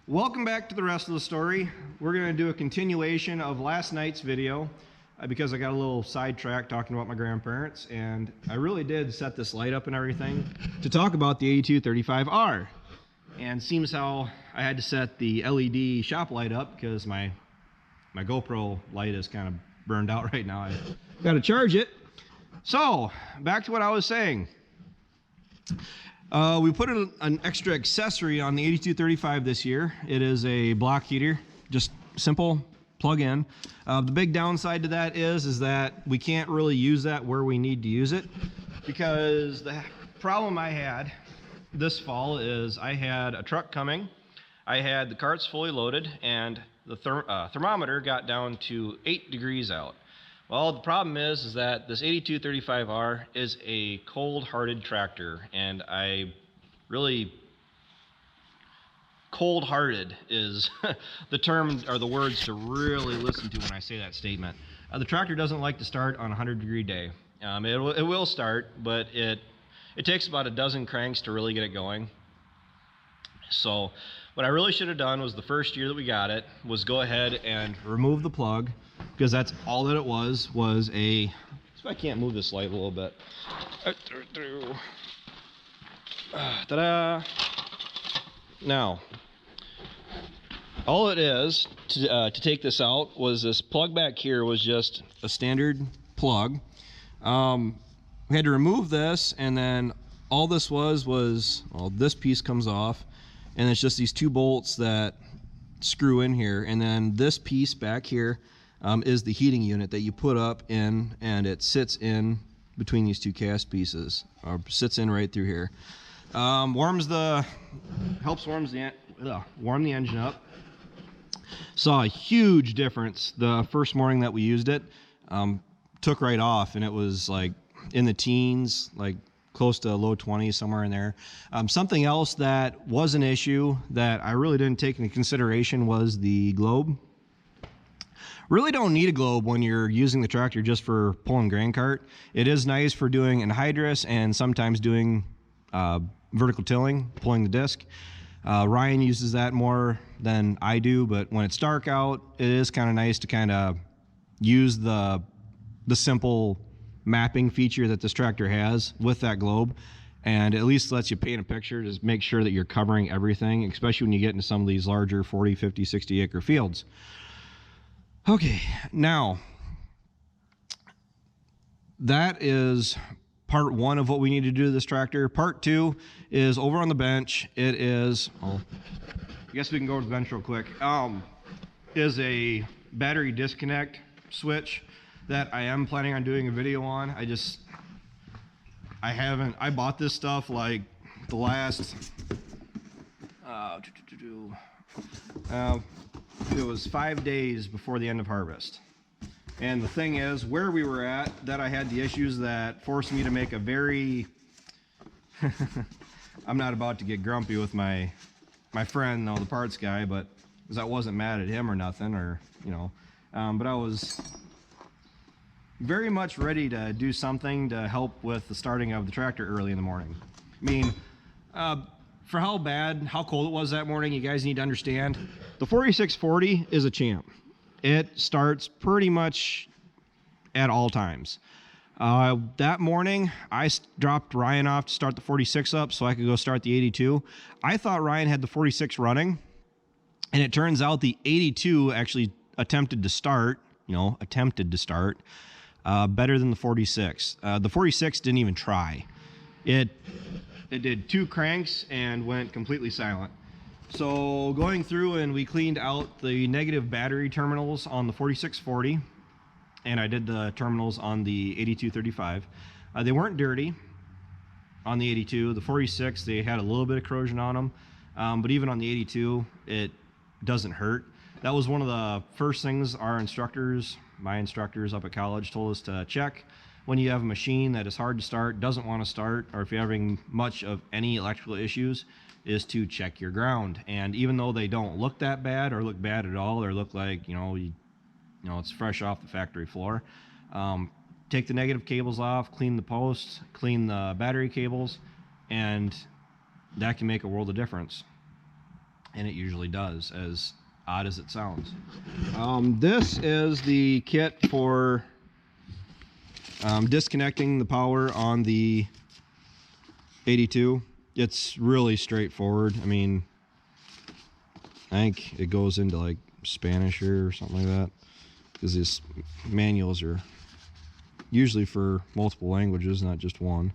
Welcome back to the rest of the story. We're going to do a continuation of last night's video because I got a little sidetracked talking about my grandparents, and I really did set this light up and everything to talk about the 8235R. And seems how I had to set the LED shop light up because my GoPro light is kind of burned out right now. I got to charge it. So back to what I was saying. We put an extra accessory on the 8235 this year. It is a block heater, just simple plug in. The big downside to that is that we can't really use that where we need to use it, because the problem I had this fall is I had a truck coming, I had the carts fully loaded, and the thermometer got down to 8 degrees out. Well, the problem is that this 8235R is a cold-hearted tractor, and cold-hearted is the term or the words to really listen to when I say that statement. The tractor doesn't like to start on a 100-degree day. It will start, but it takes about a dozen cranks to really get it going. So what I really should have done was, the first year that we got it, was go ahead and remove the plug, because that's all that it was a, so I can't move this light a little bit. Ta-da! Now, all it is to take this out was this plug back here was just a standard plug. We had to remove this, and then all this was well, this piece comes off, and it's just these two bolts that screw in here, and then this piece back here is the heating unit that you put up in, and it sits in between these two cast pieces, or sits in right through here. Helps warm the engine up. Saw a huge difference the first morning that we used it. Took right off, and it was like in the teens, like close to low 20s, somewhere in there. Something else that was an issue that I really didn't take into consideration was the globe. Really don't need a globe when you're using the tractor just for pulling grain cart. It is nice for doing anhydrous and sometimes doing vertical tilling, pulling the disc. Ryan uses that more than I do, but when it's dark out, it is kind of nice to kind of use the simple mapping feature that this tractor has with that globe, and at least lets you paint a picture to make sure that you're covering everything, especially when you get into some of these larger 40, 50, 60 acre fields. Okay, now that is part one of what we need to do to this tractor. Part two is over on the bench. It is, I guess we can go to the bench real quick. Is a battery disconnect switch that I am planning on doing a video on. I bought this stuff like the last, it was 5 days before the end of harvest. And the thing is, where we were at, that I had the issues that forced me to make a very, I'm not about to get grumpy with my friend, no, the parts guy, but because I wasn't mad at him or nothing, or, you know, but I was very much ready to do something to help with the starting of the tractor early in the morning. I mean, for how cold it was that morning, you guys need to understand, the 4640 is a champ. It starts pretty much at all times. That morning, I dropped Ryan off to start the 46 up so I could go start the 82. I thought Ryan had the 46 running, and it turns out the 82 actually attempted to start better than the 46. The 46 didn't even try. It did 2 cranks and went completely silent. So going through, and we cleaned out the negative battery terminals on the 4640, and I did the terminals on the 8235. They weren't dirty on the 82. The 46, they had a little bit of corrosion on them, but even on the 82, it doesn't hurt. That was one of the first things my instructors up at college told us to check when you have a machine that is hard to start, doesn't want to start, or if you're having much of any electrical issues, is to check your ground. And even though they don't look that bad or look bad at all, or look like, it's fresh off the factory floor, take the negative cables off, clean the posts, clean the battery cables, and that can make a world of difference. and it usually does, as odd as it sounds. This is the kit for disconnecting the power on the 82. It's really straightforward. I mean, I think it goes into like Spanish or something like that, because these manuals are usually for multiple languages, not just one.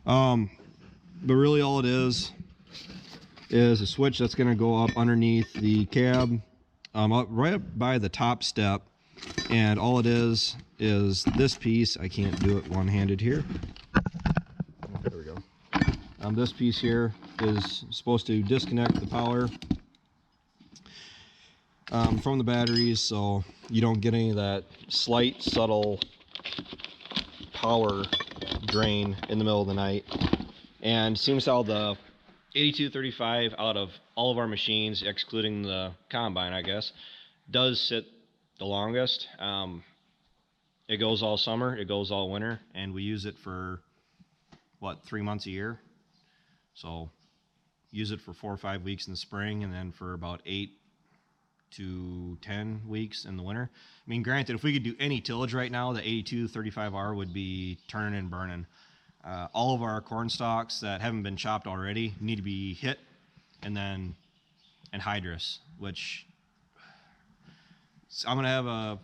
But really all it is a switch that's going to go up underneath the cab, right up by the top step, and all it is this piece. I can't do it one-handed here. There we go. This piece here is supposed to disconnect the power from the batteries, so you don't get any of that slight, subtle power drain in the middle of the night. And seems how the 8235 out of all of our machines, excluding the combine, I guess, does sit the longest. It goes all summer, it goes all winter, and we use it for, what, 3 months a year? So use it for 4 or 5 weeks in the spring, and then for about 8 to 10 weeks in the winter. I mean, granted, if we could do any tillage right now, the 8235R would be turning and burning. All of our corn stalks that haven't been chopped already need to be hit and then anhydrous, which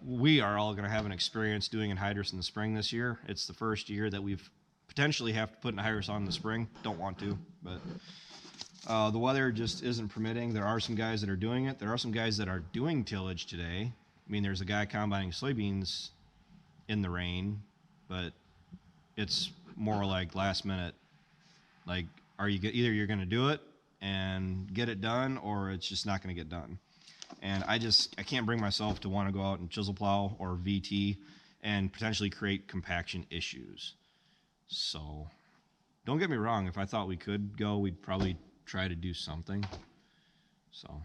we are all gonna have an experience doing anhydrous in the spring this year. It's the first year that we've potentially have to put anhydrous on in the spring. Don't want to, but the weather just isn't permitting. There are some guys that are doing it. There are some guys that are doing tillage today. I mean, there's a guy combining soybeans in the rain, but it's more like last minute. Like, either you're going to do it and get it done, or it's just not going to get done. And I can't bring myself to want to go out and chisel plow or VT and potentially create compaction issues. So don't get me wrong, if I thought we could go, we'd probably try to do something. So,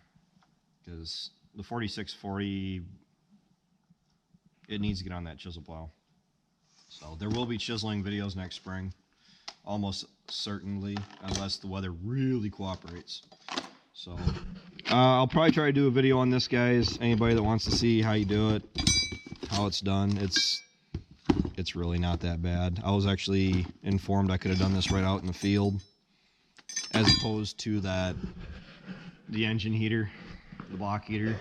because the 4640, it needs to get on that chisel plow. So there will be chiseling videos next spring, almost certainly, unless the weather really cooperates. So I'll probably try to do a video on this, guys. Anybody that wants to see how you do it, how it's done, it's really not that bad. I was actually informed I could have done this right out in the field, as opposed to the engine heater, the block heater.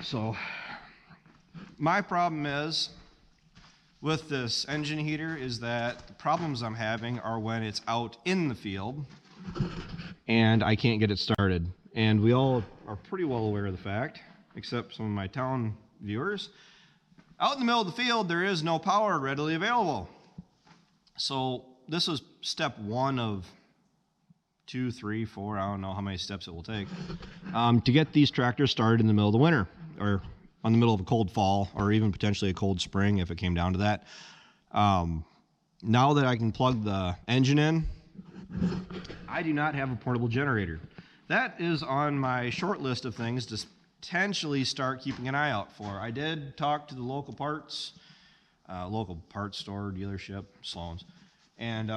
So my problem is with this engine heater is that the problems I'm having are when it's out in the field and I can't get it started. And we all are pretty well aware of the fact, except some of my town viewers. Out in the middle of the field, there is no power readily available. So this is step 1 of 2, 3, 4, I don't know how many steps it will take, to get these tractors started in the middle of the winter, or on the middle of a cold fall, or even potentially a cold spring if it came down to that. Now that I can plug the engine in, I do not have a portable generator. That is on my short list of things to potentially start keeping an eye out for. I did talk to the local parts store, dealership, Sloan's, and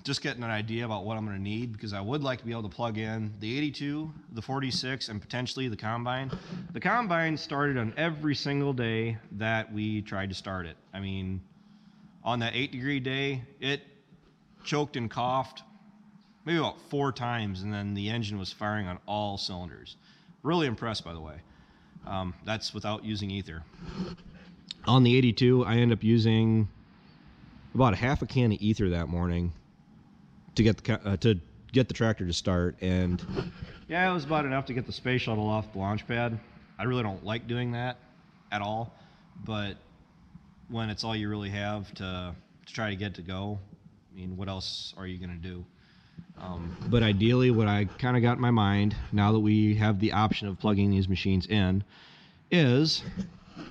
just getting an idea about what I'm going to need, because I would like to be able to plug in the 82, the 46, and potentially the combine. The combine started on every single day that we tried to start it. I mean, on that 8-degree day, it choked and coughed maybe about 4 times, and then the engine was firing on all cylinders. Really impressed, by the way. That's without using ether. On the 82, I ended up using about a half a can of ether that morning to get the tractor to start, and yeah, it was about enough to get the space shuttle off the launch pad. I really don't like doing that at all, but when it's all you really have to try to get to go, I mean, what else are you going to do? But ideally, what I kind of got in my mind, now that we have the option of plugging these machines in, is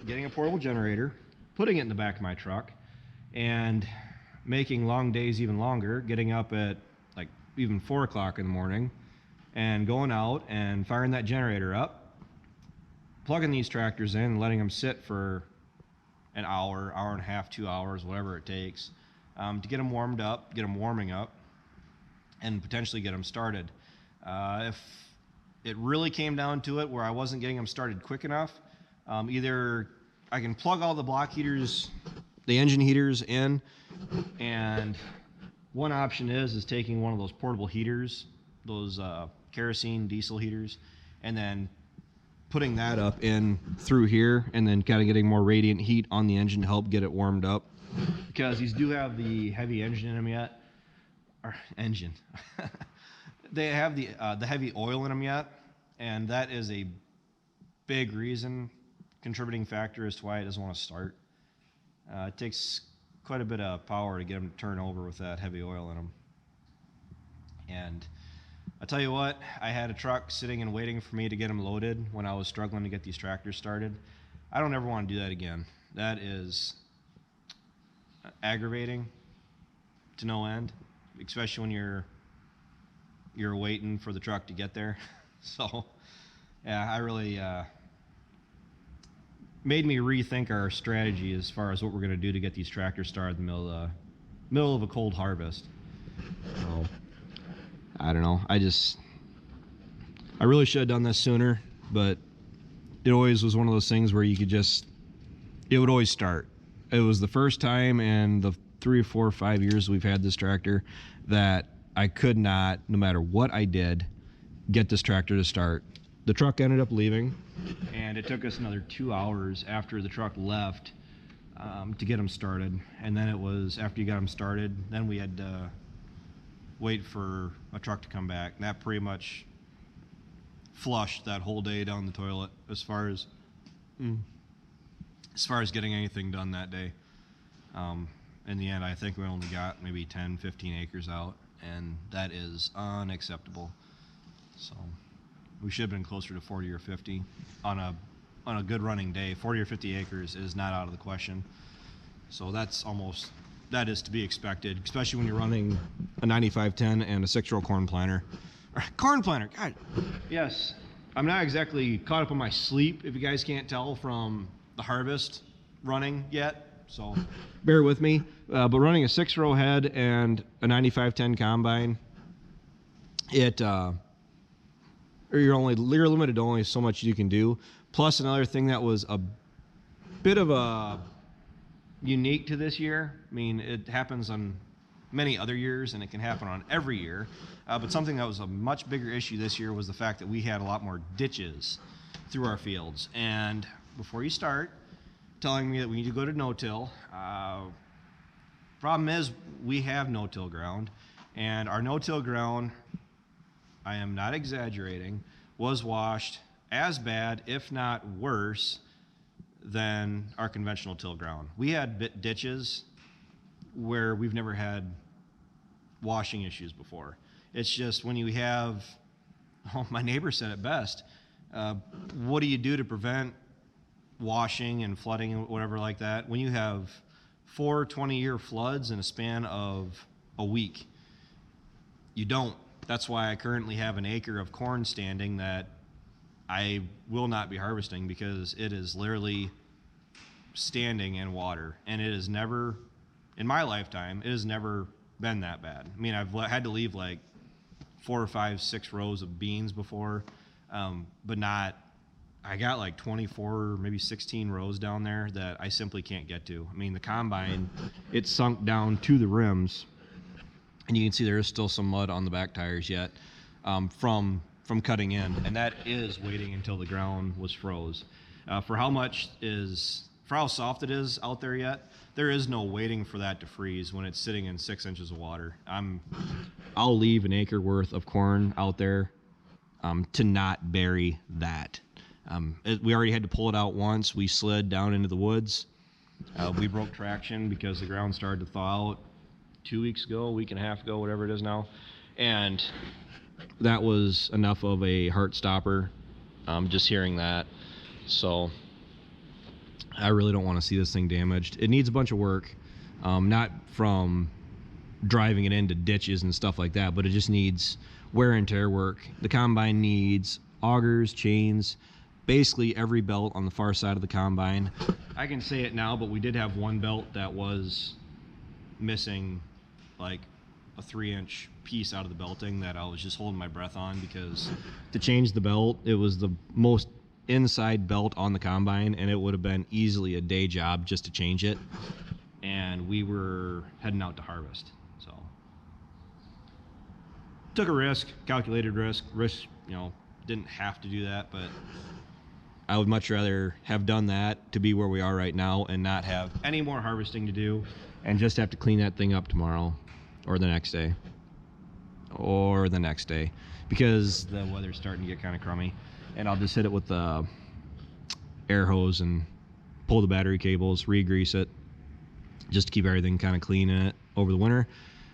getting a portable generator, putting it in the back of my truck, and making long days even longer, getting up at like even 4 o'clock in the morning and going out and firing that generator up, plugging these tractors in and letting them sit for an hour, hour and a half, 2 hours, whatever it takes, to get them warmed up, get them warming up, and potentially get them started. If it really came down to it where I wasn't getting them started quick enough, either I can plug all the block heaters, the engine heaters in, and one option is taking one of those portable heaters, those kerosene diesel heaters, and then putting that up in through here, and then kind of getting more radiant heat on the engine to help get it warmed up, because these do have the heavy engine in them yet, or engine. They have the heavy oil in them yet, and that is a big reason, contributing factor as to why it doesn't want to start. It takes quite a bit of power to get them to turn over with that heavy oil in them. And I tell you what, I had a truck sitting and waiting for me to get them loaded when I was struggling to get these tractors started. I don't ever want to do that again. That is aggravating to no end, especially when you're waiting for the truck to get there. So, yeah, I really made me rethink our strategy as far as what we're going to do to get these tractors started in the middle of a cold harvest. So, I don't know. I really should have done this sooner, but it always was one of those things where it would always start. It was the first time in the 3 or 4 or 5 years we've had this tractor that I could not, no matter what I did, get this tractor to start. The truck ended up leaving, and it took us another 2 hours after the truck left to get them started. And then it was after you got them started, then we had to wait for a truck to come back. And that pretty much flushed that whole day down the toilet as far as getting anything done that day. In the end, I think we only got maybe 10, 15 acres out, and that is unacceptable. So we should have been closer to 40 or 50 on a good running day. 40 or 50 acres is not out of the question. So that is to be expected, especially when you're running a 9510 and a 6-row corn planter. Corn planter, God. Yes, I'm not exactly caught up on my sleep, if you guys can't tell from the harvest running yet. So bear with me. But running a 6-row head and a 9510 combine, you're limited to only so much you can do. Plus, another thing that was a bit of a unique to this year. I mean, it happens on many other years, and it can happen on every year. But something that was a much bigger issue this year was the fact that we had a lot more ditches through our fields. And before you start telling me that we need to go to no-till, problem is we have no-till ground, and our no-till ground, I am not exaggerating, was washed as bad, if not worse, than our conventional till ground. We had ditches where we've never had washing issues before. It's just when you have, my neighbor said it best, what do you do to prevent washing and flooding and whatever like that when you have 4 20-year floods in a span of a week? You don't. That's why I currently have an acre of corn standing that I will not be harvesting, because it is literally standing in water, and it has never, in my lifetime, it has never been that bad. I mean, I've had to leave like 4 or 5, 6 rows of beans before, but not, I got like 24, maybe 16 rows down there that I simply can't get to. I mean, the combine, it's sunk down to the rims, and you can see there is still some mud on the back tires yet from cutting in, and that is waiting until the ground was froze. For how soft it is out there yet, there is no waiting for that to freeze when it's sitting in 6 inches of water. I'll leave an acre worth of corn out there to not bury that. We already had to pull it out once. We slid down into the woods. We broke traction because the ground started to thaw out 2 weeks ago, a week and a half ago, whatever it is now. And that was enough of a heart stopper, just hearing that. So I really don't want to see this thing damaged. It needs a bunch of work, not from driving it into ditches and stuff like that, but it just needs wear and tear work. The combine needs augers, chains, basically every belt on the far side of the combine. I can say it now, but we did have one belt that was missing like a 3-inch piece out of the belting that I was just holding my breath on, because to change the belt, it was the most inside belt on the combine, and it would have been easily a day job just to change it. And we were heading out to harvest, so took a risk, calculated risk, you know, didn't have to do that, but I would much rather have done that to be where we are right now and not have any more harvesting to do and just have to clean that thing up tomorrow or the next day because the weather's starting to get kind of crummy. And I'll just hit it with the air hose and pull the battery cables, re-grease it, just to keep everything kind of clean in it over the winter.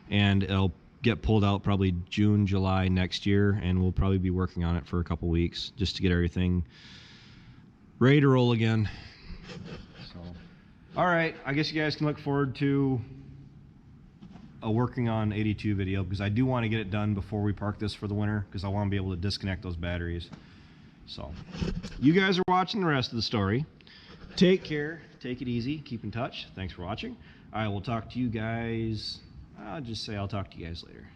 And it'll get pulled out probably June, July next year, and we'll probably be working on it for a couple weeks just to get everything ready to roll again. So, all right, I guess you guys can look forward to a working on 82 video, because I do want to get it done before we park this for the winter, because I want to be able to disconnect those batteries. So you guys are watching the rest of the story. Take care, take it easy, keep in touch. Thanks for watching. I will talk to you guys, I'll just say I'll talk to you guys later.